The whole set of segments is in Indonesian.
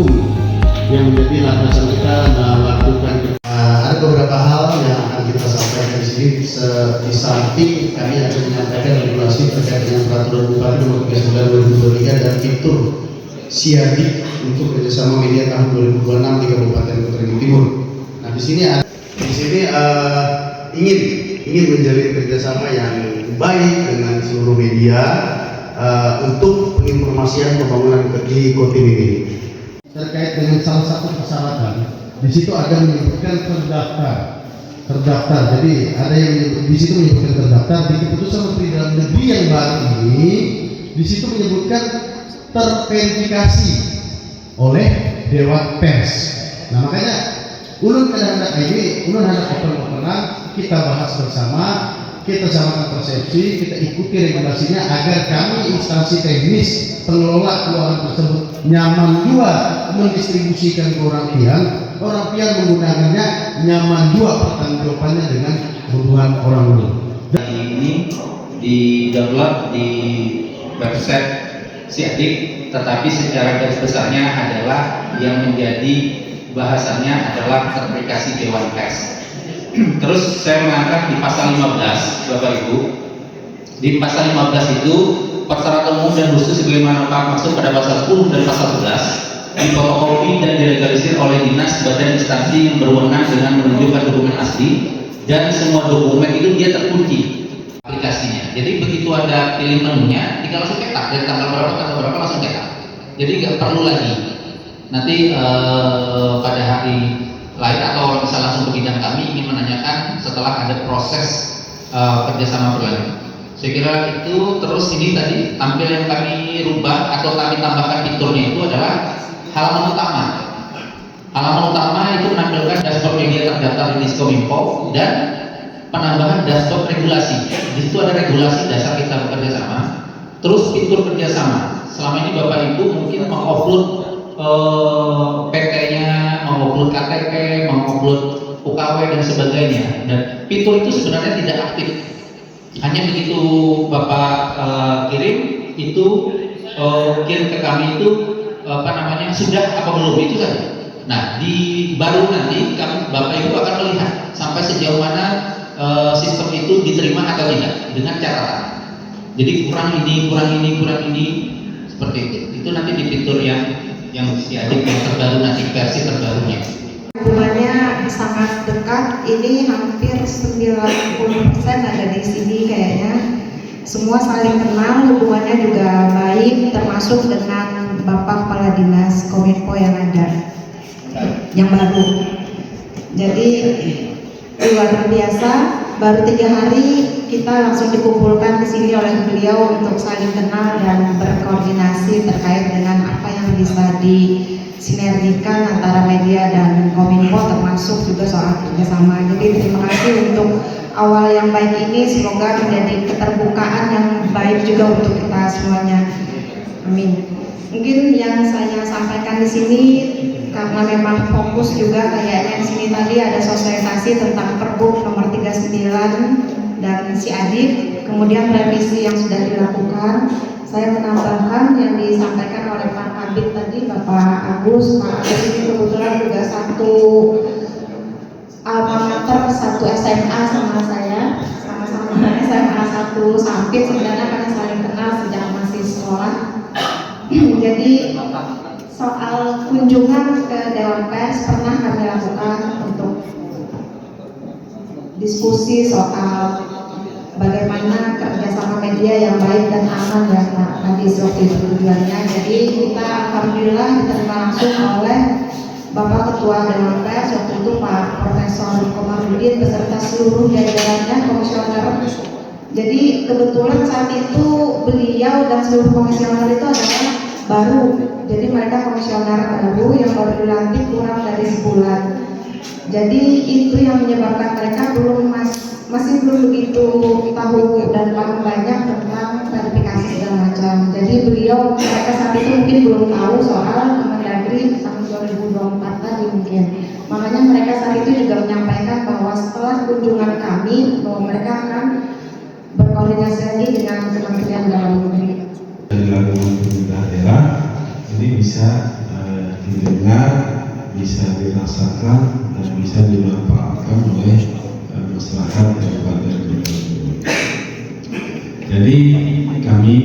hukum yang menjadi landasan kita melakukan. Ada beberapa hal yang akan kita sampaikan di sini. Di samping kami akan menyampaikan regulasi terkait dengan peraturan Bupati Nomor 39 2023 dan fitur siadik untuk kerjasama media tahun 2026 di Kabupaten Kota Timur. Nah di sini ingin menjalin kerjasama yang baik dengan seluruh media untuk penginformasian pembangunan di Kotim ini. Terkait dengan salah satu persyaratan, di situ ada menyebutkan terdaftar. Jadi ada yang di situ menyebutkan terdaftar. Di keputusan Menteri Dalam Negeri yang baru ini, di situ menyebutkan terverifikasi oleh Dewan Pers. Nah makanya ulun hendak open-openan kita bahas bersama, kita samakan persepsi, kita ikuti regulasinya agar kami instansi teknis pengelola keuangan tersebut nyaman juga mendistribusikan ke orang pian menggunakannya nyaman juga pertanggungjawabannya dengan kebutuhan orang lain. Dan ini di-download di website Siadik, tetapi secara garis besarnya adalah yang menjadi bahasannya adalah verifikasi Dewan Pers. Terus saya mengangkat di pasal 15, Bapak Ibu. Di pasal 15 itu persyaratan umum dan khusus sebagaimana maksud pada pasal 10 dan pasal 11 difotokopi dan dilegalisir oleh dinas badan instansi yang berwenang dengan menunjukkan dokumen asli, dan semua dokumen itu dia terkunci aplikasinya. Jadi begitu ada pilih menunya, tinggal langsung cetak dari tanggal berapa langsung cetak. Jadi nggak perlu lagi nanti pada hari lain atau bisa langsung ke bidang kami ingin menanyakan setelah ada proses kerjasama berlanjut. Saya kira itu. Terus ini tadi tampil yang kami rubah atau kami tambahkan fiturnya itu adalah halaman utama. Halaman utama itu menampilkan dashboard media terdaftar di Diskominfo dan penambahan dashboard regulasi. Di situ ada regulasi dasar kita bekerja sama. Terus fitur kerjasama. Selama ini Bapak Ibu mungkin mengupload PT-nya, mengupload KTP, mengupload UKW dan sebagainya. Dan fitur itu sebenarnya tidak aktif. Hanya begitu Bapak kirim itu kirim ke kami itu sudah apa belum, itu saja. Nah baru nanti Bapak Ibu akan melihat sampai sejauh mana sistem itu diterima atau tidak dengan catatan. Jadi kurang ini seperti itu. Itu nanti di fitur yang Siadik yang terbaru, nanti versi terbarunya. Hubungannya sangat dekat, ini hampir 90% ada di sini kayaknya. Semua saling kenal, hubungannya juga baik, termasuk dengan Bapak Kepala Dinas Kominfo yang ada, yang baru. Jadi luar biasa, baru 3 hari kita langsung dikumpulkan di sini oleh beliau untuk saling kenal dan berkoordinasi terkait dengan apa yang bisa disinergikan antara media dan Kominfo, termasuk juga soal kerjasama. Jadi terima kasih untuk awal yang baik ini, semoga menjadi keterbukaan yang baik juga untuk kita semuanya. Amin. Mungkin yang saya sampaikan di sini karena memang fokus juga kayaknya di sini tadi ada sosialisasi tentang Pergub nomor 39 dan Siadik, kemudian revisi yang sudah dilakukan. Saya menambahkan yang disampaikan oleh Pak Kabid tadi, Bapak Agus. Pak Agus ini kebetulan juga satu alma mater, satu SMA sama saya, sama-sama SMA 1 Sampit, sebenarnya kami saling kenal sejak masih sekolah. Jadi soal kunjungan ke Dewan Pers pernah kami lakukan untuk diskusi soal bagaimana kerjasama media yang baik dan aman ya Pak tadi waktu itu tujuannya. Jadi kita alhamdulillah diterima langsung oleh Bapak Ketua Dewan Pers waktu itu Pak Profesor Komarudin beserta seluruh jajarannya komisioner. Jadi kebetulan saat itu beliau dan seluruh komisioner itu adalah baru, jadi mereka komisioner baru yang baru dilantik kurang dari sebulan. Jadi itu yang menyebabkan mereka masih belum begitu tahu dan paham banyak tentang verifikasi segala macam. Jadi mereka saat itu mungkin belum tahu soal Kemendagri tahun 2024 tadi mungkin. Makanya mereka saat itu juga menyampaikan bahwa setelah kunjungan kami bahwa mereka akan berkoordinasi lagi dengan Kementerian Dalam Negeri. Dilakukan pemerintah daerah ini bisa didengar, bisa dirasakan, dan bisa dimanfaatkan oleh masyarakat Kabupaten Gunung. Jadi kami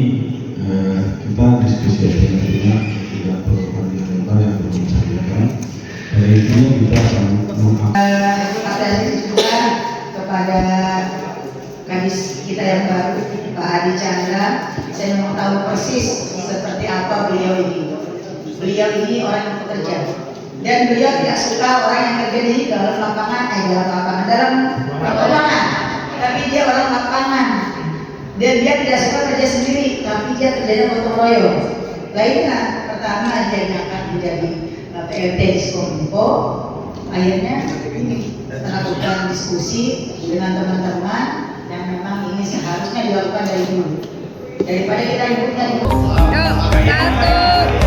kita diskusi dengan tidak perlu panjang lebar yang perlu disampaikan. Dari intinya kita akan Apresiasi juga kepada kadis kita yang baru, Pak Adi Chandra. Saya mau tahu persis seperti apa beliau ini. Beliau ini orang yang bekerja, dan beliau tidak suka orang yang kerja di dalam lapangan, dalam lapangan, tapi dia orang lapangan. Dan dia tidak suka kerja sendiri, tapi dia kerjanya gotong royong. Lainnya, pertama dia diangkat menjadi PLT Diskominfo. Akhirnya ini melakukan diskusi dengan teman-teman yang memang ini seharusnya dilakukan dari dulu. Daripada kita ributnya. Yuk, 1,